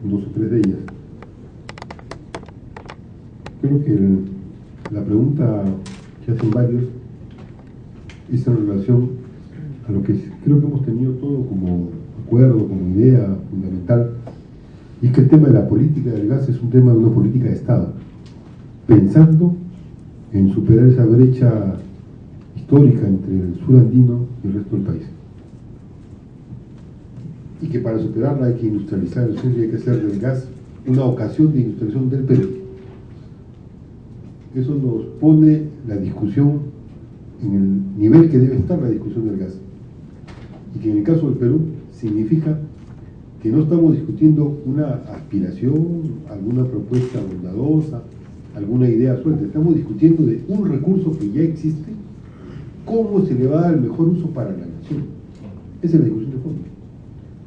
dos o tres de ellas. Creo que la pregunta que hacen varios es en relación a lo que creo que hemos tenido todo como acuerdo, como idea fundamental, y es que el tema de la política del gas es un tema de una política de Estado, pensando en superar esa brecha histórica entre el sur andino y el resto del país. Y que para superarla hay que industrializar el sur y hay que hacer del gas una ocasión de industrialización del Perú. Eso nos pone la discusión en el nivel que debe estar la discusión del gas. Y que en el caso del Perú significa que no estamos discutiendo una aspiración, alguna propuesta bondadosa, alguna idea suelta. Estamos discutiendo de un recurso que ya existe, cómo se le va a dar el mejor uso para la nación. Esa es la discusión de fondo.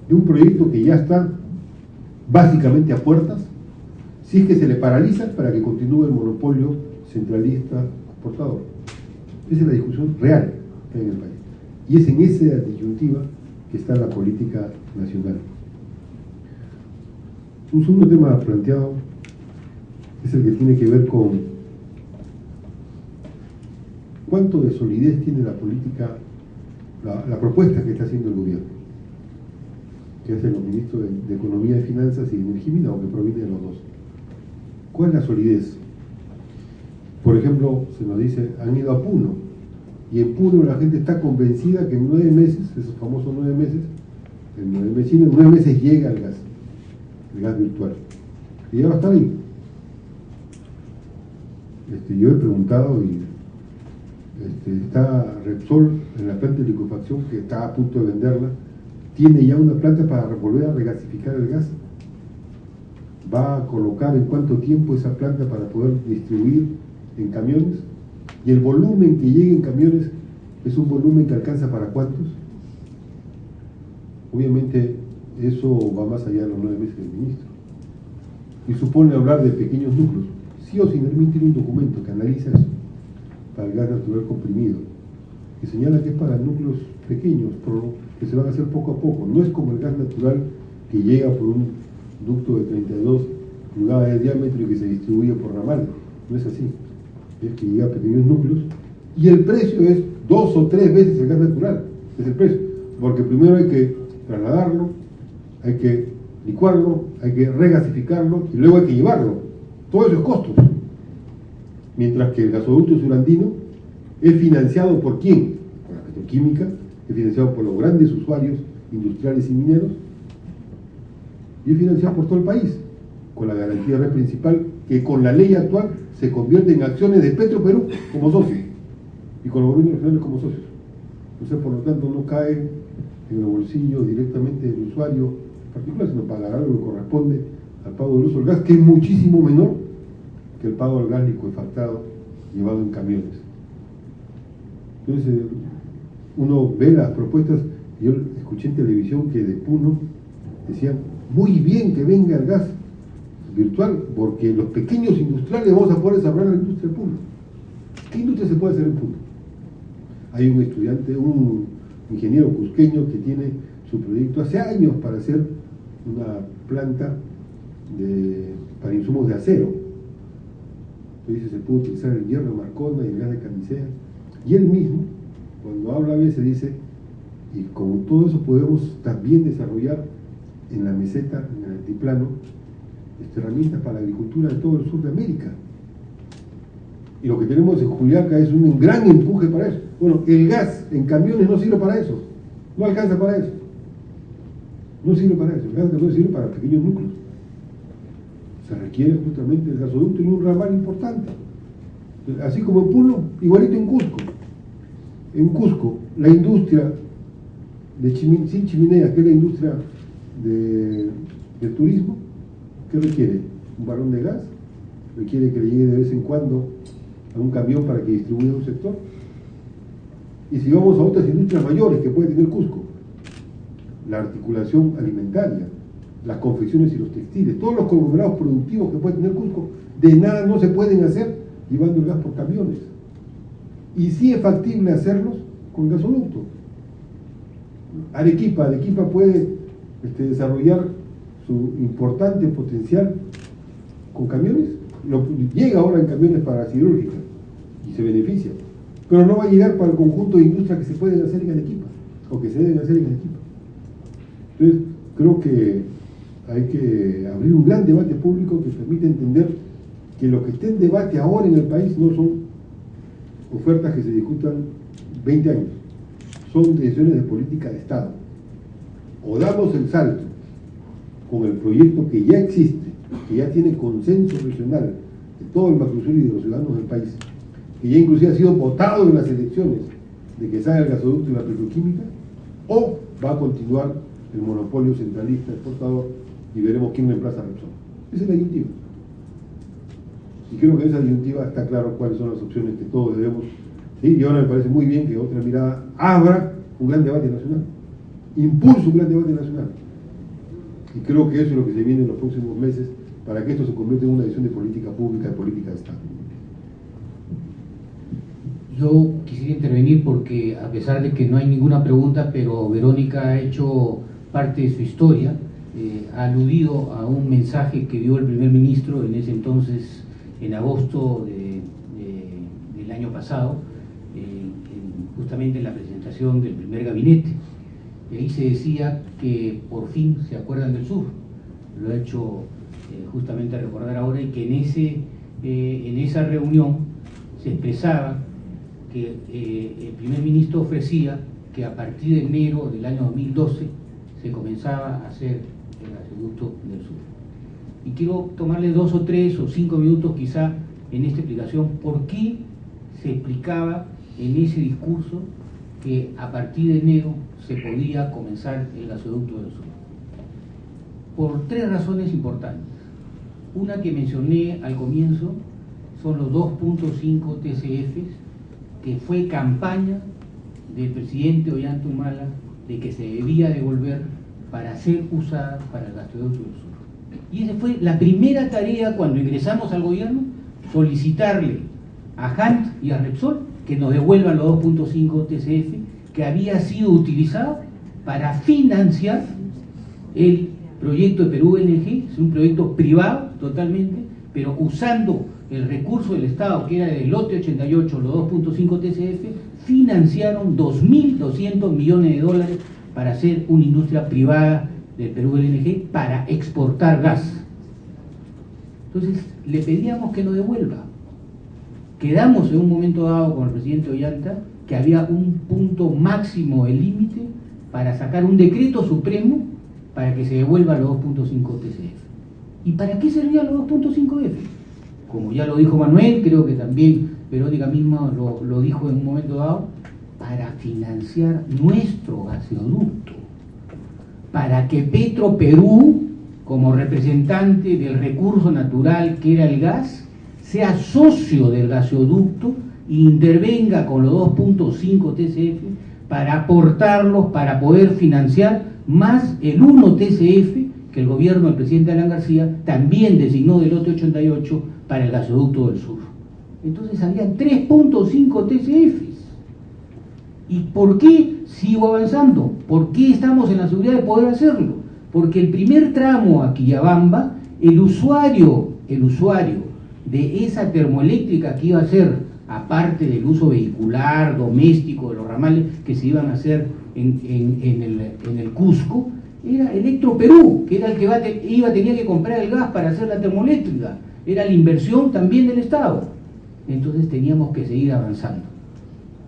De un proyecto que ya está básicamente a puertas, si es que se le paraliza para que continúe el monopolio centralista exportador. Esa es la discusión real que hay en el país. Y es en esa disyuntiva que está la política nacional. Un segundo tema planteado es el que tiene que ver con cuánto de solidez tiene la política, la propuesta que está haciendo el gobierno, que hacen los ministros de Economía y Finanzas y de Energía, o que proviene de los dos. ¿Cuál es la solidez? Por ejemplo, se nos dice, han ido a Puno, y en Puno la gente está convencida que en 9 meses, esos famosos 9 meses, en 9 meses llega el gas virtual, y ya va a estar ahí. Yo he preguntado y está Repsol en la planta de liquefacción que está a punto de venderla, tiene ya una planta para volver a regasificar el gas. Va a colocar en cuánto tiempo esa planta para poder distribuir en camiones, y el volumen que llegue en camiones es un volumen que alcanza para ¿cuántos? Obviamente eso va más allá de los 9 meses del ministro, y supone hablar de pequeños núcleos. Sí o sí, Nermin tiene un documento que analiza eso para el gas natural comprimido, que señala que es para núcleos pequeños, que se van a hacer poco a poco. No es como el gas natural que llega por un ducto de 32 pulgadas de diámetro y que se distribuye por ramal. No es así. Es que llega a pequeños núcleos y el precio es 2 o 3 veces el gas natural. Es el precio, porque primero hay que trasladarlo, hay que licuarlo, hay que regasificarlo y luego hay que llevarlo. Todo eso es costos. Mientras que el gasoducto surandino es financiado ¿por quién? Por la petroquímica, es financiado por los grandes usuarios industriales y mineros, y es financiado por todo el país, con la garantía de red principal que con la ley actual se convierte en acciones de Petroperú como socio, y con los gobiernos regionales como socios. Entonces, por lo tanto, no cae en el bolsillo directamente del usuario particular, sino pagará lo que corresponde al pago del uso del gas, que es muchísimo menor que el pago del gas licuefactado llevado en camiones. Entonces, uno ve las propuestas. Yo escuché en televisión que de Puno decían, muy bien que venga el gas virtual, porque los pequeños industriales vamos a poder desarrollar la industria de Puno. ¿Qué industria se puede hacer en Puno? Hay un estudiante, un ingeniero cusqueño que tiene su proyecto hace años para hacer una planta para insumos de acero. Entonces se puede utilizar el hierro de Marcona y el gas de Camisea. Y él mismo, cuando habla a veces dice, y como todo eso podemos también desarrollar en la meseta, en el altiplano, herramientas para la agricultura de todo el sur de América. Y lo que tenemos en Juliaca es un gran empuje para eso. Bueno, el gas en camiones no sirve para eso, no alcanza para eso. No sirve para eso, el gas no sirve para pequeños núcleos. Se requiere justamente el gasoducto y un ramal importante. Así como en Puno, igualito en Cusco. En Cusco, la industria sin chimeneas, que es la industria del turismo, ¿qué requiere? Un balón de gas, requiere que le llegue de vez en cuando a un camión para que distribuya un sector. Y si vamos a otras industrias mayores que puede tener Cusco, la articulación alimentaria, las confecciones y los textiles, todos los conglomerados productivos que puede tener Cusco, de nada no se pueden hacer llevando el gas por camiones. Y sí es factible hacerlos con gasoducto. Arequipa puede desarrollar su importante potencial con camiones, llega ahora en camiones para siderúrgica y se beneficia, pero no va a llegar para el conjunto de industrias que se pueden hacer en Arequipa o que se deben hacer en Arequipa. Entonces, creo que hay que abrir un gran debate público que permita entender que lo que esté en debate ahora en el país no son ofertas que se discutan 20 años, son decisiones de política de Estado. O damos el salto con el proyecto que ya existe, que ya tiene consenso regional de todo el Macrosur y de los ciudadanos del país, que ya inclusive ha sido votado en las elecciones de que salga el gasoducto y la petroquímica, o va a continuar el monopolio centralista exportador y veremos quién reemplaza a Repsol. Esa es la disyuntiva. Y creo que en esa disyuntiva está claro cuáles son las opciones que todos debemos seguir. Y ahora me parece muy bien que Otra Mirada abra un gran debate nacional, impulse un gran debate nacional. Y creo que eso es lo que se viene en los próximos meses para que esto se convierta en una decisión de política pública, de política de Estado. Yo quisiera intervenir porque, a pesar de que no hay ninguna pregunta, pero Verónica ha hecho parte de su historia, ha aludido a un mensaje que dio el primer ministro en ese entonces, en agosto del año pasado, justamente en la presentación del primer gabinete. Y ahí se decía que por fin se acuerdan del sur. Lo ha hecho justamente a recordar ahora, y que en esa reunión se expresaba que el primer ministro ofrecía que a partir de enero del año 2012 se comenzaba a hacer el gasoducto del sur. Y quiero tomarle 2 o 3 o 5 minutos quizá en esta explicación por qué se explicaba en ese discurso que a partir de enero se podía comenzar el gasoducto del sur. Por 3 razones importantes. Una que mencioné al comienzo son los 2.5 TCFs, que fue campaña del presidente Ollanta Humala de que se debía devolver para ser usada para el gasoducto del sur. Y esa fue la primera tarea cuando ingresamos al gobierno, solicitarle a Hunt y a Repsol que nos devuelvan los 2.5 TCF que había sido utilizado para financiar el proyecto de Perú LNG. Es un proyecto privado totalmente, pero usando el recurso del Estado, que era del lote 88, los 2.5 TCF, financiaron 2.200 millones de dólares para hacer una industria privada del Perú LNG para exportar gas. Entonces le pedíamos que nos devuelva. Quedamos en un momento dado con el presidente Ollanta que había un punto máximo de límite para sacar un decreto supremo para que se devuelva los 2.5 TCF. ¿Y para qué servían los 2.5 F? Como ya lo dijo Manuel, creo que también Verónica misma lo dijo en un momento dado, para financiar nuestro gasoducto, para que Petroperú, como representante del recurso natural que era el gas, sea socio del gasoducto e intervenga con los 2.5 TCF para aportarlos, para poder financiar más el 1 TCF que el gobierno del presidente Alan García también designó del lote 88 para el gasoducto del sur. Entonces había 3.5 TCFs. ¿Y por qué sigo avanzando? ¿Por qué estamos en la seguridad de poder hacerlo? Porque el primer tramo a Quillabamba, el usuario de esa termoeléctrica que iba a ser, aparte del uso vehicular, doméstico, de los ramales que se iban a hacer en el Cusco, era Electroperú, que era el que tenía que comprar el gas para hacer la termoeléctrica. Era la inversión también del Estado. Entonces teníamos que seguir avanzando.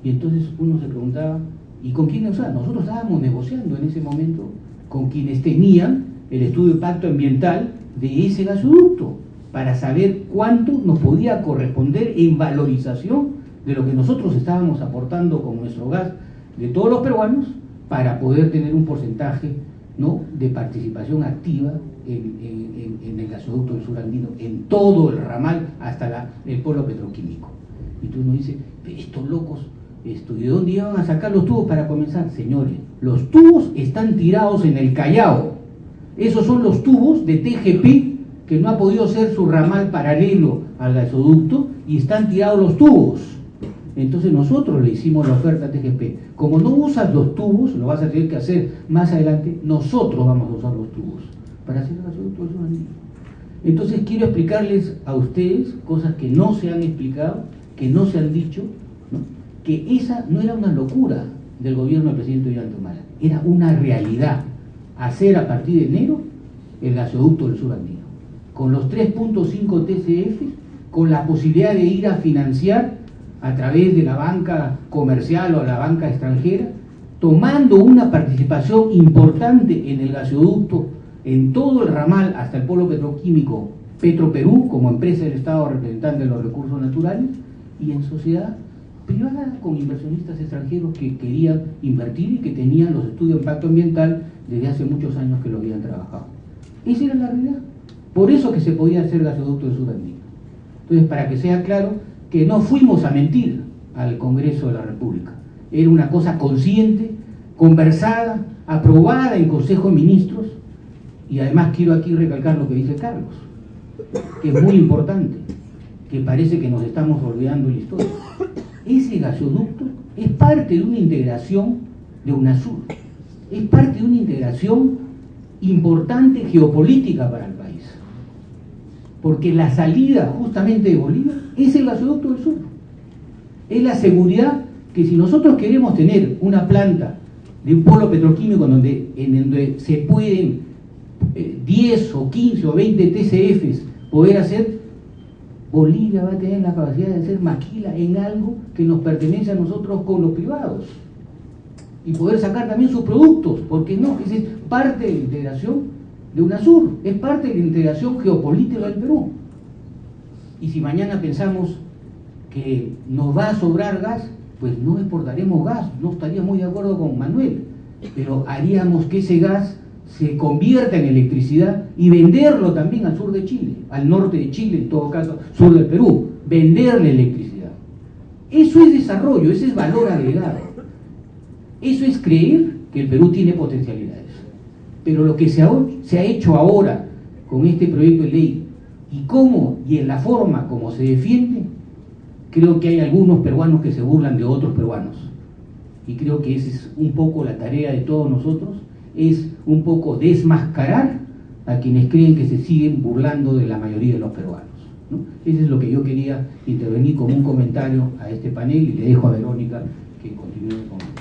Y entonces uno se preguntaba, ¿y con quiénes? O sea, nosotros estábamos negociando en ese momento con quienes tenían el estudio de impacto ambiental de ese gasoducto, para saber cuánto nos podía corresponder en valorización de lo que nosotros estábamos aportando con nuestro gas de todos los peruanos, para poder tener un porcentaje, ¿no?, de participación activa en el gasoducto del sur andino, en todo el ramal hasta el polo petroquímico. Y tú nos dices, estos locos, ¿de dónde iban a sacar los tubos para comenzar? Señores, los tubos están tirados en el Callao. Esos son los tubos de TGP, que no ha podido ser su ramal paralelo al gasoducto, y están tirados los tubos. Entonces nosotros le hicimos la oferta a TGP. Como no usas los tubos, lo vas a tener que hacer más adelante, nosotros vamos a usar los tubos para hacer el gasoducto del sur andino. Entonces quiero explicarles a ustedes cosas que no se han explicado, que no se han dicho, ¿no? Que esa no era una locura del gobierno del presidente Ollanta Humala, era una realidad, hacer a partir de enero el gasoducto del sur andino, con los 3.5 TCF, con la posibilidad de ir a financiar a través de la banca comercial o la banca extranjera, tomando una participación importante en el gasoducto, en todo el ramal hasta el polo petroquímico Petroperú, como empresa del Estado representante de los recursos naturales, y en sociedad privada con inversionistas extranjeros que querían invertir y que tenían los estudios de impacto ambiental desde hace muchos años que lo habían trabajado. Esa era la realidad. Por eso que se podía hacer gasoducto del sur andino. Entonces, para que sea claro, que no fuimos a mentir al Congreso de la República. Era una cosa consciente, conversada, aprobada en Consejo de Ministros, y además quiero aquí recalcar lo que dice Carlos, que es muy importante, que parece que nos estamos olvidando la historia. Ese gasoducto es parte de una integración de UNASUR, es parte de una integración importante geopolítica para el país, porque la salida justamente de Bolivia es el gasoducto del sur, es la seguridad que si nosotros queremos tener una planta de un polo petroquímico en donde se pueden 10 o 15 o 20 TCFs poder hacer, Bolivia va a tener la capacidad de hacer maquila en algo que nos pertenece a nosotros con los privados y poder sacar también sus productos, porque no, esa es parte de la integración de UNASUR, es parte de la integración geopolítica del Perú. Y si mañana pensamos que nos va a sobrar gas, pues no exportaremos gas, no estaría muy de acuerdo con Manuel, pero haríamos que ese gas se convierta en electricidad y venderlo también al sur de Chile, al norte de Chile, en todo caso, sur del Perú, venderle electricidad. Eso es desarrollo, ese es valor agregado. Eso es creer que el Perú tiene potencialidades. Pero lo que se ha hecho ahora con este proyecto de ley y cómo y en la forma como se defiende, creo que hay algunos peruanos que se burlan de otros peruanos. Y creo que esa es un poco la tarea de todos nosotros, es un poco desmascarar a quienes creen que se siguen burlando de la mayoría de los peruanos, ¿no? Eso es lo que yo quería intervenir como un comentario a este panel y le dejo a Verónica que continúe con esto.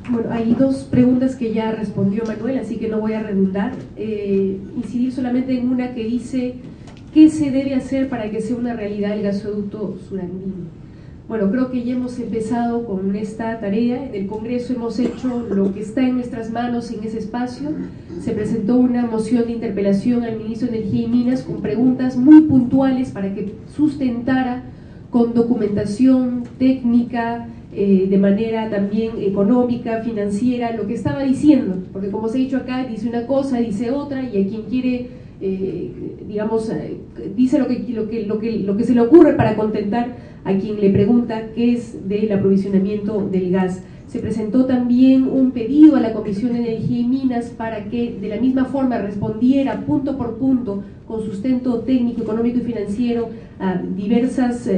Bueno, hay dos preguntas que ya respondió Manuel, así que no voy a redundar. Incidir solamente en una que dice, ¿qué se debe hacer para que sea una realidad el gasoducto surandino? Bueno, creo que ya hemos empezado con esta tarea. En el Congreso hemos hecho lo que está en nuestras manos en ese espacio. Se presentó una moción de interpelación al ministro de Energía y Minas con preguntas muy puntuales para que sustentara con documentación técnica, de manera también económica, financiera, lo que estaba diciendo, porque como se ha dicho acá, dice una cosa, dice otra, y a quien quiere, digamos, dice lo que se le ocurre para contentar a quien le pregunta qué es del aprovisionamiento del gas. Se presentó también un pedido a la Comisión de Energía y Minas para que de la misma forma respondiera punto por punto con sustento técnico, económico y financiero a diversas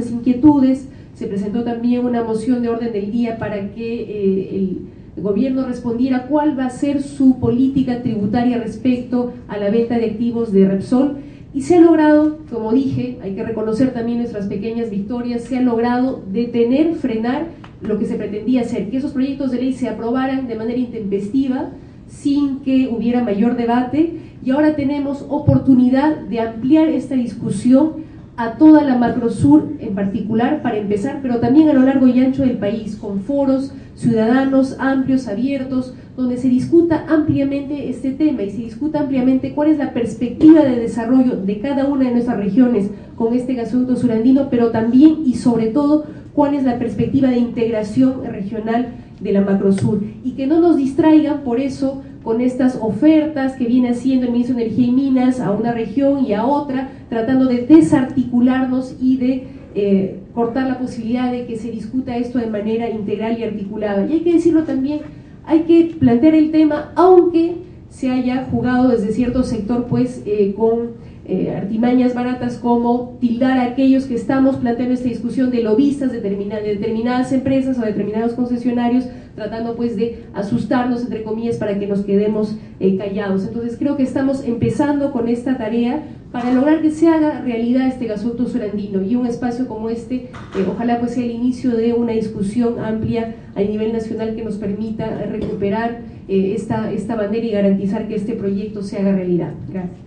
inquietudes. Se presentó también una moción de orden del día para que el gobierno respondiera cuál va a ser su política tributaria respecto a la venta de activos de Repsol. Y se ha logrado, como dije, hay que reconocer también nuestras pequeñas victorias, se ha logrado detener, frenar lo que se pretendía hacer, que esos proyectos de ley se aprobaran de manera intempestiva, sin que hubiera mayor debate, y ahora tenemos oportunidad de ampliar esta discusión a toda la Macrosur en particular, para empezar, pero también a lo largo y ancho del país, con foros ciudadanos amplios, abiertos, donde se discuta ampliamente este tema y se discuta ampliamente cuál es la perspectiva de desarrollo de cada una de nuestras regiones con este gasoducto surandino, pero también y sobre todo cuál es la perspectiva de integración regional de la Macrosur, y que no nos distraigan por eso con estas ofertas que viene haciendo el ministro de Energía y Minas a una región y a otra, tratando de desarticularnos y de cortar la posibilidad de que se discuta esto de manera integral y articulada. Y hay que decirlo también, hay que plantear el tema, aunque se haya jugado desde cierto sector pues con artimañas baratas como tildar a aquellos que estamos planteando esta discusión de lobistas de determinadas empresas o determinados concesionarios, tratando pues de asustarnos, entre comillas, para que nos quedemos callados. Entonces creo que estamos empezando con esta tarea para lograr que se haga realidad este gasoducto surandino, y un espacio como este ojalá pues sea el inicio de una discusión amplia a nivel nacional que nos permita recuperar esta bandera y garantizar que este proyecto se haga realidad. Gracias.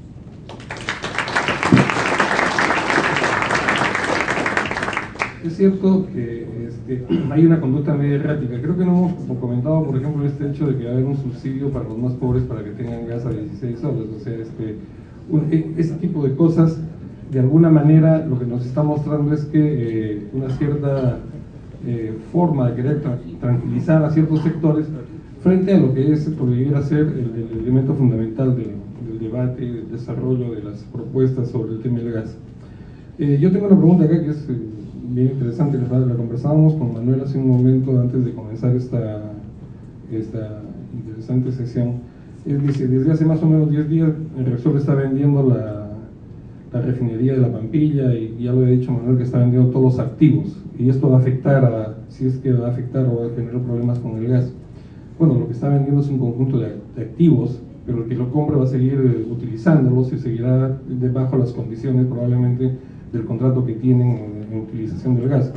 Es cierto que hay una conducta medio errática. Creo que no hemos comentado, por ejemplo, este hecho de que va a haber un subsidio para los más pobres para que tengan gas a 16 soles. O sea, ese tipo de cosas, de alguna manera, lo que nos está mostrando es que una cierta forma de querer tranquilizar a ciertos sectores frente a lo que es, podría ser el elemento fundamental del debate, del desarrollo de las propuestas sobre el tema del gas. Yo tengo una pregunta acá que es bien interesante, la conversábamos con Manuel hace un momento antes de comenzar esta interesante sesión. Él dice, desde hace más o menos 10 días el Repsol está vendiendo la refinería de La Pampilla, y ya lo he dicho Manuel, que está vendiendo todos los activos, y esto va a afectar, si es que va a afectar o va a generar problemas con el gas. Bueno, lo que está vendiendo es un conjunto de activos, pero el que lo compre va a seguir utilizándolos y seguirá debajo de las condiciones probablemente del contrato que tienen en utilización del gas.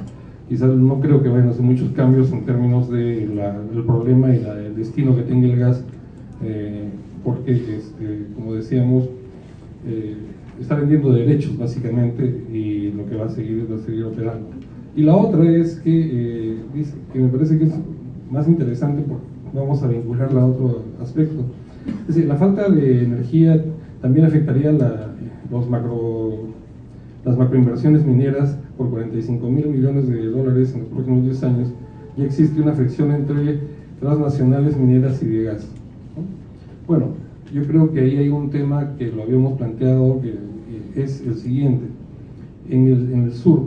Quizás no creo que vayan a hacer muchos cambios en términos del problema y el destino que tenga el gas, porque, como decíamos, está vendiendo derechos básicamente, y lo que va a seguir operando. Y la otra es que, dice, que me parece que es más interesante, porque vamos a vincularla a otro aspecto. Es decir, la falta de energía también afectaría las macroinversiones mineras por 45.000 millones de dólares en los próximos 10 años. Ya existe una fricción entre transnacionales mineras y de gas, ¿no? Bueno, yo creo que ahí hay un tema que lo habíamos planteado, que es el siguiente. En el sur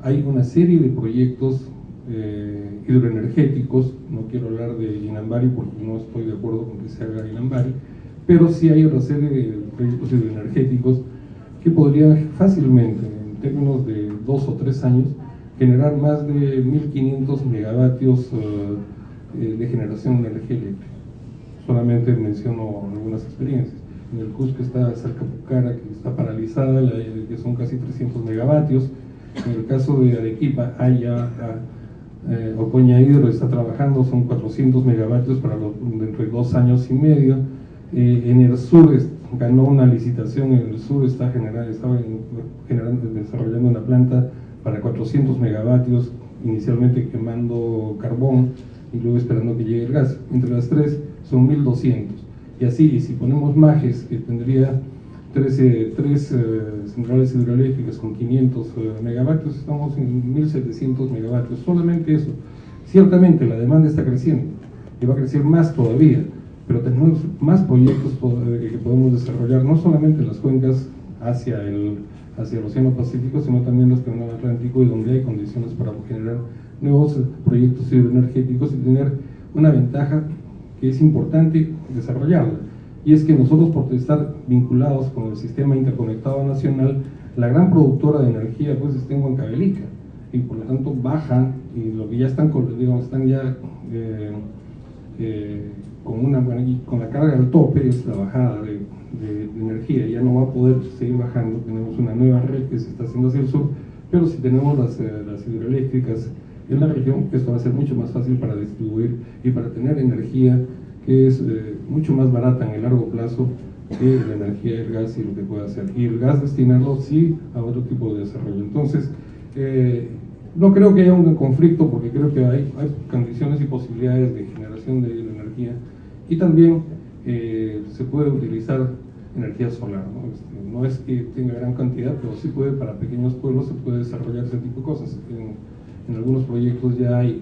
hay una serie de proyectos hidroenergéticos. No quiero hablar de Inambari porque no estoy de acuerdo con que se haga Inambari, pero sí hay otra serie de proyectos hidroenergéticos que podrían fácilmente, en términos de 2 o 3 años, generar más de 1.500 megavatios de generación de energía eléctrica. Solamente menciono algunas experiencias. En el Cusco está cerca de Pucara, que está paralizada, que son casi 300 megavatios. En el caso de Arequipa, Ocoña Hidro está trabajando, son 400 megavatios para dentro de 2 años y medio. En el sur ganó una licitación, en el sur estaba desarrollando una planta para 400 megavatios, inicialmente quemando carbón y luego esperando que llegue el gas. Entre las tres son 1.200. Y así, si ponemos Majes, que tendría tres centrales hidroeléctricas con 500 megavatios, estamos en 1.700 megavatios, solamente eso. Ciertamente la demanda está creciendo y va a crecer más todavía, pero tenemos más proyectos que podemos desarrollar, no solamente en las cuencas hacia el Océano Pacífico, sino también las que van al Atlántico, y donde hay condiciones para generar nuevos proyectos hidroenergéticos y tener una ventaja que es importante desarrollarla. Y es que nosotros, por estar vinculados con el sistema interconectado nacional, la gran productora de energía pues está en Huancavelica, y por lo tanto bajan, y lo que ya están, digamos, están ya con la carga al tope, es la bajada de energía, ya no va a poder seguir bajando. Tenemos una nueva red que se está haciendo hacia el sur, pero si tenemos las hidroeléctricas en la región, esto va a ser mucho más fácil para distribuir y para tener energía que es mucho más barata en el largo plazo que la energía del gas y lo que puede hacer. Y el gas destinarlo sí a otro tipo de desarrollo. Entonces, no creo que haya un conflicto, porque creo que hay condiciones y posibilidades de generación de energía, y también se puede utilizar energía solar, ¿no? No es que tenga gran cantidad, pero sí puede, para pequeños pueblos se puede desarrollar ese tipo de cosas. En algunos proyectos ya hay,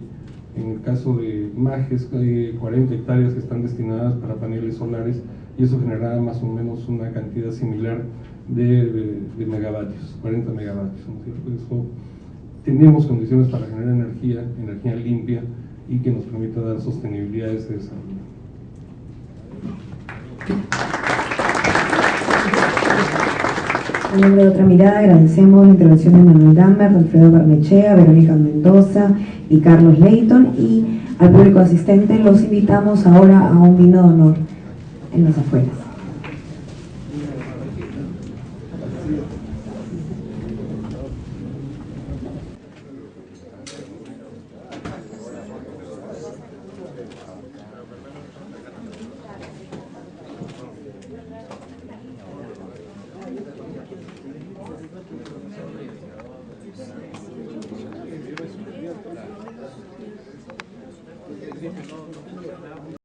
en el caso de Majes, hay 40 hectáreas que están destinadas para paneles solares, y eso generará más o menos una cantidad similar de megavatios, 40 megavatios, ¿no es cierto? Eso, tenemos condiciones para generar energía limpia, y que nos permita dar sostenibilidad a ese desarrollo. En nombre de Otra Mirada agradecemos la intervención de Manuel Dammer, de Alfredo Barnechea, Verónica Mendoza y Carlos Leighton, y al público asistente los invitamos ahora a un vino de honor en las afueras.